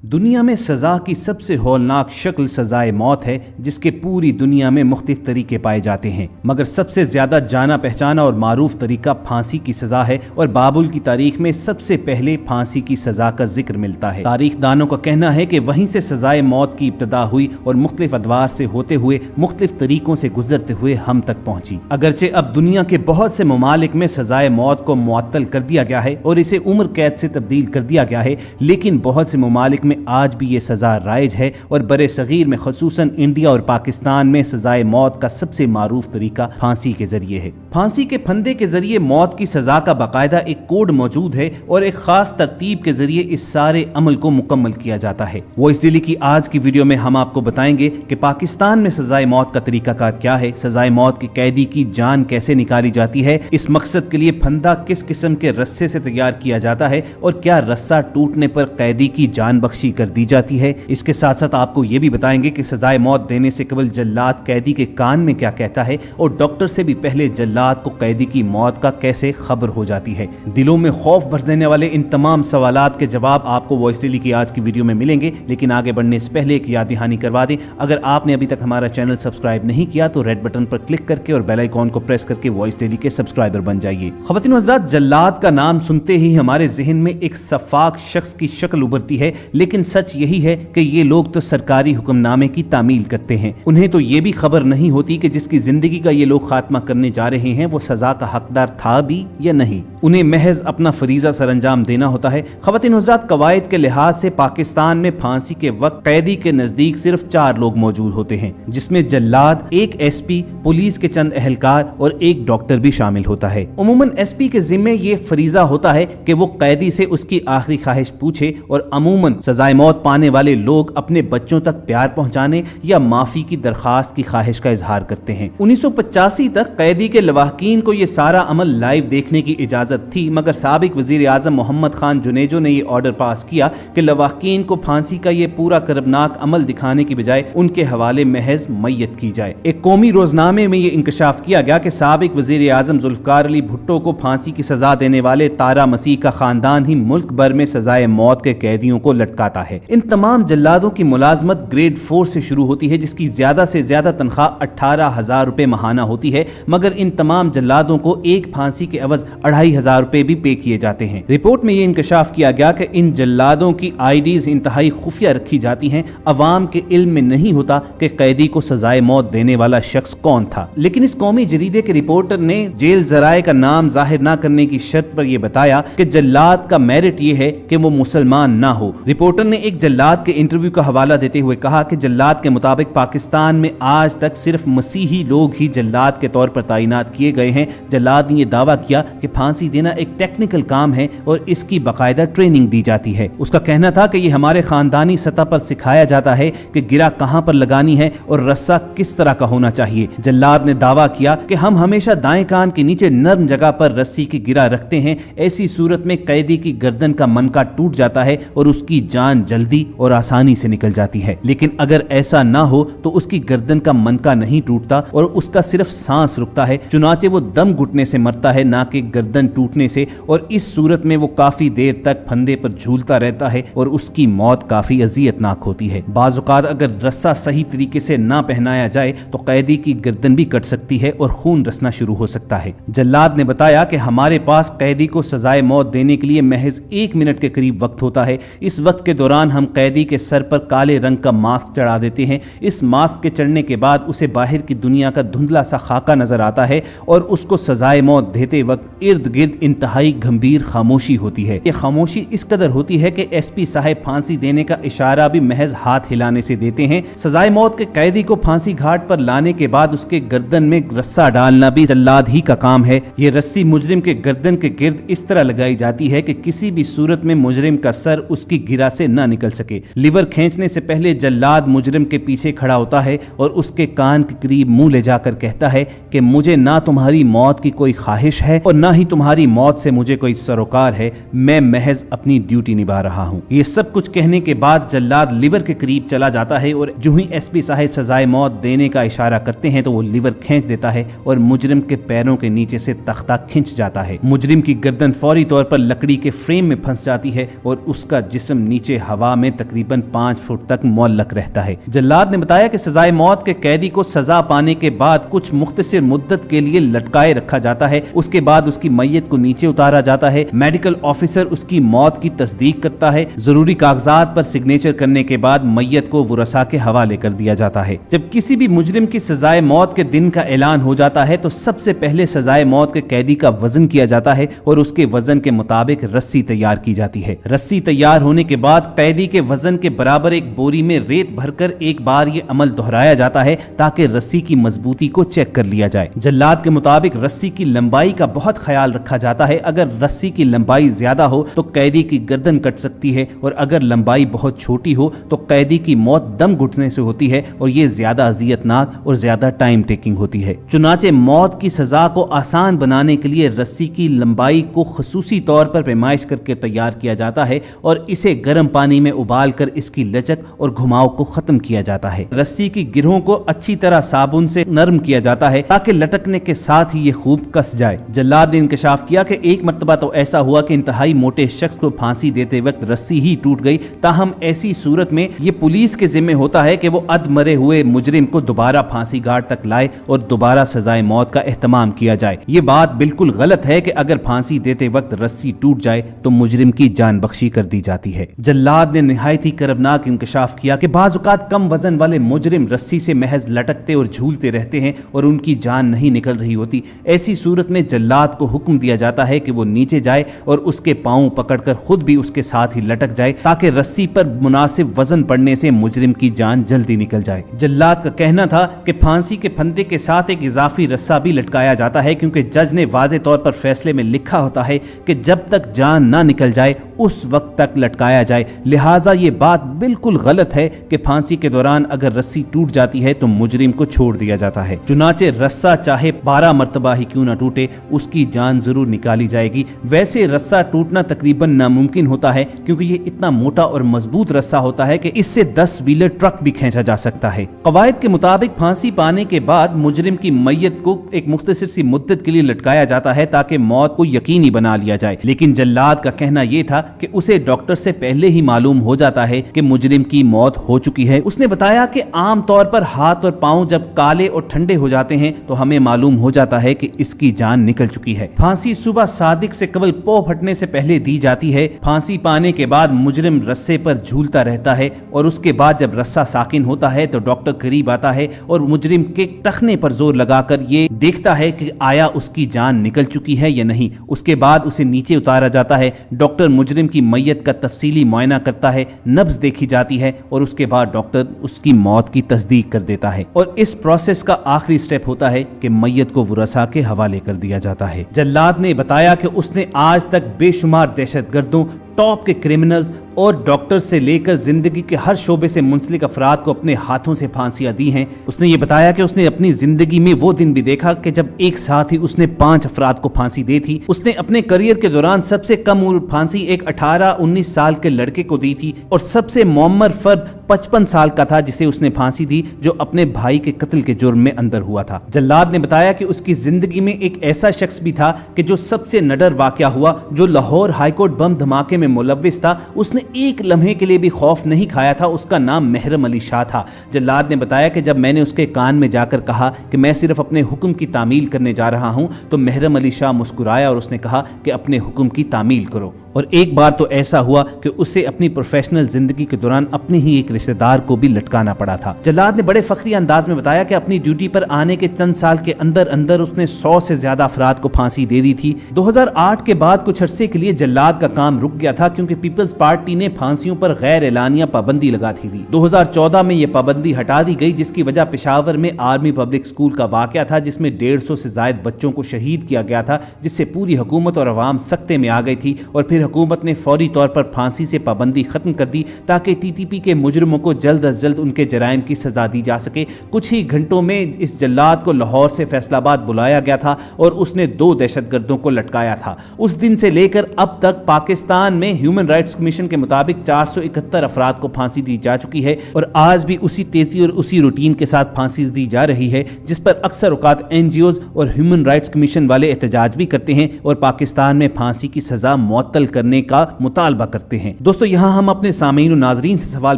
दुनिया में सज़ा की सबसे हौलनाक शक्ल सज़ाए मौत है, जिसके पूरी दुनिया में मुख्तलिफ तरीके पाए जाते हैं, मगर सबसे ज़्यादा जाना पहचाना और मारूफ तरीका फांसी की सज़ा है और बाबुल की तारीख में सबसे पहले फांसी की सज़ा का जिक्र मिलता है। तारीख दानों का कहना है कि वहीं से सज़ाए मौत की इब्तदा हुई और मुख्तलिफ अदवार से होते हुए मुख्तलिफ तरीकों से गुजरते हुए हम तक पहुंची। अगरचे अब दुनिया के बहुत से ममालिक में सज़ाए मौत को मुअत्तल कर दिया गया है और इसे उम्र कैद से तब्दील कर दिया गया है, लेकिन बहुत से ममालिक में आज भी ये सज़ा राइज है और बरे सगीर में खसूसन इंडिया और पाकिस्तान में सज़ाए मौत का सबसे मारूफ तरीका फांसी के जरिए है। फांसी के फंदे के जरिए मौत की सज़ा का बाकायदा एक कोड मौजूद है और एक खास तरतीब के जरिए इस सारे अमल को मुकम्मल किया जाता है। वो इसलिए कि आज की वीडियो में हम आपको बताएंगे कि पाकिस्तान में सज़ाए मौत का तरीकाकार क्या है, सज़ाए मौत के कैदी की जान कैसे निकाली जाती है, इस मकसद के लिए फंदा किस किस्म के रस्से से तैयार किया जाता है और क्या रस्सा टूटने पर कैदी की जान बख्शी कर दी जाती है। इसके साथ साथ आपको ये भी बताएंगे कि सजाए मौत देने से कबल जल्लाद कैदी के कान में क्या कहता है और डॉक्टर से भी पहले जल्लाद को कैदी की मौत का कैसे खबर हो जाती है। दिलों में खौफ भर देने वाले इन तमाम सवालात के जवाब आपको वॉइस डेली की आज की वीडियो में मिलेंगे, लेकिन आगे बढ़ने से पहले एक याद दहानी करवा दें, अगर आपने अभी तक हमारा चैनल सब्सक्राइब नहीं किया तो रेड बटन पर क्लिक करके और बेल आइकॉन को प्रेस करके वॉइस डेली के सब्सक्राइबर बन जाइए। ख़वातीन व हज़रात, जल्लाद का नाम सुनते ही हमारे जहन में एक सफाक शख्स की शक्ल उभरती है, लेकिन सच यही है कि ये लोग तो सरकारी हुक्मनामे की तामील करते हैं। उन्हें तो ये भी खबर नहीं होती कि जिसकी जिंदगी का ये लोग खात्मा करने जा रहे हैं वो सजा का हकदार था भी या नहीं। उन्हें महज अपना फरीजा सरअंजाम देना होता है। ख़वातीन हज़रात, कवायद के लिहाज से पाकिस्तान में फांसी के वक्त कैदी के नजदीक सिर्फ 4 लोग मौजूद होते हैं, जिसमें जल्लाद, एक एसपी, पुलिस के चंद एहलकार और एक डॉक्टर भी शामिल होता है। उमूमन एसपी के जिम्मे ये फरीजा होता है कि वो कैदी से उसकी आखिरी ख्वाहिश पूछे और अमूमन सजाए मौत पाने वाले लोग अपने बच्चों तक प्यार पहुंचाने या माफी की दरखास्त की ख्वाहिश का इजहार करते हैं। 1985 तक कैदी के लवाहकीन को यह सारा अमल लाइव देखने की इजाजत थी, मगर साबिक वजीर आजम मोहम्मद खान जुनेजो ने यह ऑर्डर पास किया कि लवाहकीन को फांसी का यह पूरा करबनाक अमल दिखाने की बजाय उनके हवाले महज मैयत की जाए। एक कौमी रोजनामे में यह इंकशाफ किया गया कि साबिक वजीर आजम जुल्फकार अली भुट्टो को फांसी की सजा देने वाले तारा मसीह का खानदान ही मुल्क भर में सजाए मौत के कैदियों को लटकाता है। इन तमाम जल्लादों की मुलाजमत ग्रेड 4 से शुरू होती है, जिसकी ज्यादा से ज्यादा तनख्वाह 18,000 रुपए माहाना होती है, मगर इन तमाम जल्लादों को एक फांसी के एवज 2,500 रुपए भी पे किए जाते हैं। रिपोर्ट में यह इंकशाफ किया गया कि इन जल्लादों की आईडीज इंतहाई खुफिया रखी जाती हैं। अवाम के इल्म में नहीं होता कि कैदी को सजाए मौत देने वाला शख्स कौन था, लेकिन इस कौमी जरीदे के रिपोर्टर ने जेल जराए का नाम जाहिर न करने की शर्त पर यह बताया कि जल्लाद का मेरिट यह है कि वो मुसलमान ना हो। रिपोर्टर ने एक जल्लाद के इंटरव्यू का हवाला देते हुए कहा कि जल्लाद के मुताबिक पाकिस्तान में आज तक सिर्फ मसीही लोग ही जल्लाद के तौर पर तैनात किए गए हैं। जल्लाद ने यह दावा किया कि फांसी देना एक टेक्निकल काम है और इसकी बाकायदा ट्रेनिंग दी जाती है। उसका कहना था कि यह हमारे खानदानी सतह पर सिखाया जाता है कि गिरा कहां पर लगानी है और रस्सा किस तरह का होना चाहिए। जल्लाद ने दावा किया कि हम हमेशा दाएं कान के नीचे नर्म जगह पर रस्सी की गिरा रखते हैं। ऐसी सूरत में कैदी की गर्दन का मनका टूट जाता है और उसकी जान जल्दी और आसानी से निकल जाती है, लेकिन अगर ऐसा ना हो तो उसकी गर्दन का मनका नहीं टूटता और उसका सिर्फ सांस रुकता है। चुनाचे वो दम घुटने से मरता है, ना कि गर्दन टूटने से, और इस सूरत में वो काफी देर तक फंदे पर झूलता रहता है और उसकी मौत काफी अजियतनाक होती है। बाज़ औक़ात अगर रस्सा सही तरीके से ना पहनाया जाए तो कैदी की गर्दन भी कट सकती है और खून रसना शुरू हो सकता है। जल्लाद ने बताया कि हमारे पास कैदी को सजाए मौत देने के लिए महज 1 मिनट के करीब वक्त होता है। इस वक्त के दौरान हम कैदी के सर पर काले रंग का मास्क चढ़ा देते हैं। इस मास्क के चढ़ने के बाद उसे बाहर की दुनिया का धुंधला सा खाका नजर आता है और उसको सजाए मौत देते वक्त इर्द गिर्द इंतहाई गंभीर खामोशी होती है। ये खामोशी इस कदर होती है कि एसपी साहब फांसी देने का इशारा भी महज हाथ हिलाने से देते हैं। सजाए मौत के कैदी को फांसी घाट पर लाने के बाद उसके गर्दन में रस्सा डालना भी जल्लाद ही का काम है। ये रस्सी मुजरिम के गर्दन के गिर्द इस तरह लगाई जाती है कि किसी भी सूरत में मुजरिम का सर उसकी गिरा से न निकल सके। लिवर खींचने से पहले जल्लाद मुजरिम के पीछे खड़ा होता है और उसके कान के करीब मुंह ले जाकर कहता है कि मुझे ना तुम्हारी मौत की कोई ख्वाहिश है और ना ही तुम्हारी मौत से मुझे कोई सरोकार है, मैं महज अपनी ड्यूटी निभा रहा हूँ। ये सब कुछ कहने के बाद जल्लाद लिवर के करीब चला जाता है और जो ही एसपी साहब सजाए मौत देने का इशारा करते हैं तो वो लिवर खींच देता है और मुजरिम के पैरों के नीचे से तख्ता खिंच जाता है। मुजरिम की गर्दन फौरी तौर पर लकड़ी के फ्रेम में फंस जाती है और उसका जिस्म नीचे نیچے ہوا میں تقریباً 5 فٹ تک معلق رہتا ہے۔ جلاد نے بتایا کہ سزائے موت کے قیدی کو سزا پانے کے بعد کچھ مختصر مدت کے لیے لٹکائے رکھا جاتا ہے، اس کے بعد اس کی میت کو نیچے اتارا جاتا ہے، میڈیکل آفیسر اس کی موت کی تصدیق کرتا ہے، ضروری کاغذات پر سگنیچر کرنے کے بعد میت کو ورثاء کے حوالے کر دیا جاتا ہے۔ جب کسی بھی مجرم کی سزائے موت کے دن کا اعلان ہو جاتا ہے تو سب سے پہلے سزائے موت کے قیدی کا وزن کیا جاتا ہے اور اس کے وزن کے مطابق رسی تیار کی جاتی ہے۔ رسی تیار ہونے کے بعد قیدی کے وزن کے برابر ایک بوری میں ریت بھر کر ایک بار یہ عمل دہرایا جاتا ہے تاکہ رسی کی مضبوطی کو چیک کر لیا جائے۔ جلاد کے مطابق رسی کی لمبائی کا بہت خیال رکھا جاتا ہے، اگر رسی کی لمبائی زیادہ ہو تو قیدی کی گردن کٹ سکتی ہے اور اگر لمبائی بہت چھوٹی ہو تو قیدی کی موت دم گھٹنے سے ہوتی ہے اور یہ زیادہ اذیت ناک اور زیادہ ٹائم ٹیکنگ ہوتی ہے۔ چنانچہ موت کی سزا کو آسان بنانے کے لیے رسی کی لمبائی کو خصوصی طور پر پیمائش کر کے تیار کیا جاتا ہے اور اسے گرم پانی میں ابال کر اس کی لچک اور گھماؤ کو ختم کیا جاتا ہے۔ رسی کی گرہوں کو اچھی طرح صابن سے نرم کیا جاتا ہے تاکہ لٹکنے کے ساتھ ہی یہ خوب کس جائے۔ جلاد نے انکشاف کیا کہ ایک مرتبہ تو ایسا ہوا کہ انتہائی موٹے شخص کو پھانسی دیتے وقت رسی ہی ٹوٹ گئی، تاہم ایسی صورت میں یہ پولیس کے ذمہ ہوتا ہے کہ وہ اد مرے ہوئے مجرم کو دوبارہ پھانسی گھاٹ تک لائے اور دوبارہ سزائے موت کا اہتمام کیا جائے۔ یہ بات بالکل غلط ہے کہ اگر پھانسی دیتے وقت رسی ٹوٹ جائے تو مجرم کی جان بخشی کر دی جاتی ہے۔ جلاد نے نہایت ہی کربناک انکشاف کیا کہ بعض اوقات کم وزن والے مجرم رسی سے محض لٹکتے اور جھولتے رہتے ہیں اور ان کی جان نہیں نکل رہی ہوتی۔ ایسی صورت میں جلاد کو حکم دیا جاتا ہے کہ وہ نیچے جائے اور اس کے پاؤں پکڑ کر خود بھی اس کے ساتھ ہی لٹک جائے تاکہ رسی پر مناسب وزن پڑنے سے مجرم کی جان جلدی نکل جائے۔ جلاد کا کہنا تھا کہ پھانسی کے پھندے کے ساتھ ایک اضافی رسہ بھی لٹکایا جاتا ہے کیونکہ جج نے واضح طور پر فیصلے میں لکھا ہوتا ہے کہ جب تک جان نہ نکل جائے اس وقت تک لٹکایا جائے، لہٰذا یہ بات بالکل غلط ہے کہ پھانسی کے دوران اگر رسی ٹوٹ جاتی ہے تو مجرم کو چھوڑ دیا جاتا ہے۔ چنانچہ رسہ چاہے 12 مرتبہ ہی کیوں نہ ٹوٹے، اس کی جان ضرور نکالی جائے گی۔ ویسے رسہ ٹوٹنا تقریباً ناممکن ہوتا ہے کیونکہ یہ اتنا موٹا اور مضبوط رسہ ہوتا ہے کہ اس سے 10 ویلر ٹرک بھی کھینچا جا سکتا ہے۔ قواعد کے مطابق پھانسی پانے کے بعد مجرم کی میت کو ایک مختصر سی مدت کے لیے لٹکایا جاتا ہے تاکہ موت کو یقینی بنا لیا جائے، لیکن جلاد کا کہنا یہ تھا کہ اسے ڈاکٹر سے پہلے ہی معلوم ہو جاتا ہے کہ مجرم کی موت ہو چکی ہے۔ اس نے بتایا کہ عام طور پر ہاتھ اور پاؤں جب کالے اور ٹھنڈے ہو جاتے ہیں تو ہمیں معلوم ہو جاتا ہے کہ اس کی جان نکل چکی ہے۔ پھانسی صبح صادق سے قبل پو پھٹنے سے پہلے دی جاتی ہے۔ پھانسی پانے کے بعد مجرم رسے پر جھولتا رہتا ہے اور اس کے بعد جب رسہ ساکن ہوتا ہے تو ڈاکٹر قریب آتا ہے اور مجرم کے ٹخنے پر زور لگا کر یہ دیکھتا ہے کہ آیا اس کی جان نکل چکی ہے یا نہیں۔ اس کے بعد اسے نیچے اتارا جاتا ہے۔ ڈاکٹر مجرم کی میت کا تفصیلی معائنہ کرتا ہے، نبض دیکھی جاتی ہے اور اس کے بعد ڈاکٹر اس کی موت کی تصدیق کر دیتا ہے اور اس پروسیس کا آخری سٹیپ ہوتا ہے کہ میت کو ورثاء کے حوالے کر دیا جاتا ہے۔ جلاد نے بتایا کہ اس نے آج تک بے شمار دہشت گردوں، ٹاپ کے کرمنلز اور ڈاکٹر سے لے کر زندگی کے ہر شعبے سے منسلک افراد کو اپنے ہاتھوں سے پھانسیاں دی ہیں۔ اس نے یہ بتایا کہ اس نے اپنی زندگی میں وہ دن بھی دیکھا کہ جب ایک ساتھ ہی اس نے 5 افراد کو پھانسی دی تھی۔ اس نے اپنے کریئر کے دوران سب سے کم عمر پھانسی ایک 18-19 سال کے لڑکے کو دی تھی اور سب سے معمر فرد 55 سال کا تھا جسے اس نے پھانسی دی جو اپنے بھائی کے قتل کے جرم میں اندر ہوا تھا۔ جلاد نے بتایا کہ اس کی زندگی میں ایک ایسا شخص بھی تھا کہ جو سب سے نڈر واقعہ ہوا، جو لاہور ہائی کورٹ بم دھماکے میں ملوث تھا، اس نے ایک لمحے کے لیے بھی خوف نہیں کھایا تھا۔ اس کا نام محرم علی شاہ تھا۔ جلاد نے بتایا کہ جب میں نے اس کے کان میں جا کر کہا کہ میں صرف اپنے حکم کی تعمیل کرنے جا رہا ہوں تو محرم علی شاہ مسکرایا اور اس نے کہا کہ اپنے حکم کی تعمیل کرو۔ اور ایک بار تو ایسا ہوا کہ اسے اپنی پروفیشنل زندگی کے دوران اپنے ہی ایک رشتہ دار کو بھی لٹکانا پڑا تھا۔ جلاد نے بڑے فخری انداز میں بتایا کہ اپنی ڈیوٹی پر آنے کے چند سال کے اندر اندر اس نے 100 سے زیادہ افراد کو پھانسی دے دی تھی۔ 2008 کے بعد کچھ عرصے کے لیے جلاد کا کام رک گیا تھا کیونکہ پیپلز پارٹی نے پھانسیوں پر غیر اعلانیہ پابندی لگا تھی۔ 2014 میں یہ پابندی ہٹا دی گئی جس کی وجہ پشاور میں آرمی پبلک اسکول کا واقعہ تھا جس میں 150 سے زائد بچوں کو شہید کیا گیا تھا، جس سے پوری حکومت اور عوام سکتے میں آ گئی تھی اور پھر حکومت نے فوری طور پر پھانسی سے پابندی ختم کر دی تاکہ ٹی ٹی پی کے مجرموں کو جلد از جلد ان کے جرائم کی سزا دی جا سکے۔ کچھ ہی گھنٹوں میں اس جلاد کو لاہور سے فیصل آباد بلایا گیا تھا اور اس نے 2 دہشت گردوں کو لٹکایا تھا۔ اس دن سے لے کر اب تک پاکستان में ह्यूमन राइट्स कमीशन के मुताबिक 471 अफराद को फांसी दी जा चुकी है और आज भी उसी तेजी और उसी रूटीन के साथ फांसी दी जा रही है जिस पर अक्सर औकात एनजीओज और ह्यूमन राइट्स कमीशन वाले एहतजाज भी करते हैं और पाकिस्तान में फांसी की सजा मुअत्तल करने का मुतालबा करते हैं। दोस्तों, यहाँ हम अपने सामीन और नाजरीन से सवाल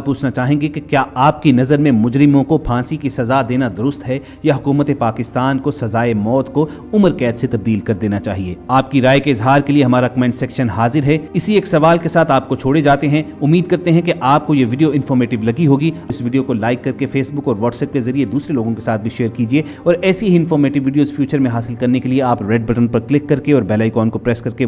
पूछना चाहेंगे कि क्या आपकी नज़र में मुजरिमों को फांसी की सजा देना दुरुस्त है या हुकूमत पाकिस्तान को सजाए मौत को उम्र कैद से तब्दील कर देना चाहिए? आपकी राय के इजहार के लिए हमारा कमेंट सेक्शन हाजिर है। इसी एक सवाल के साथ आपको छोड़े जाते हैं। उम्मीद करते हैं कि आपको ये वीडियो इन्फॉर्मेटिव लगी होगी। इस वीडियो को लाइक करके फेसबुक और व्हाट्सएप के जरिए दूसरे लोगों के साथ भी शेयर कीजिए और ऐसी ही इन्फॉर्मेटिव वीडियोस फ्यूचर में हासिल करने के लिए आप रेड बटन पर क्लिक करके और बेल आइकॉन को प्रेस करके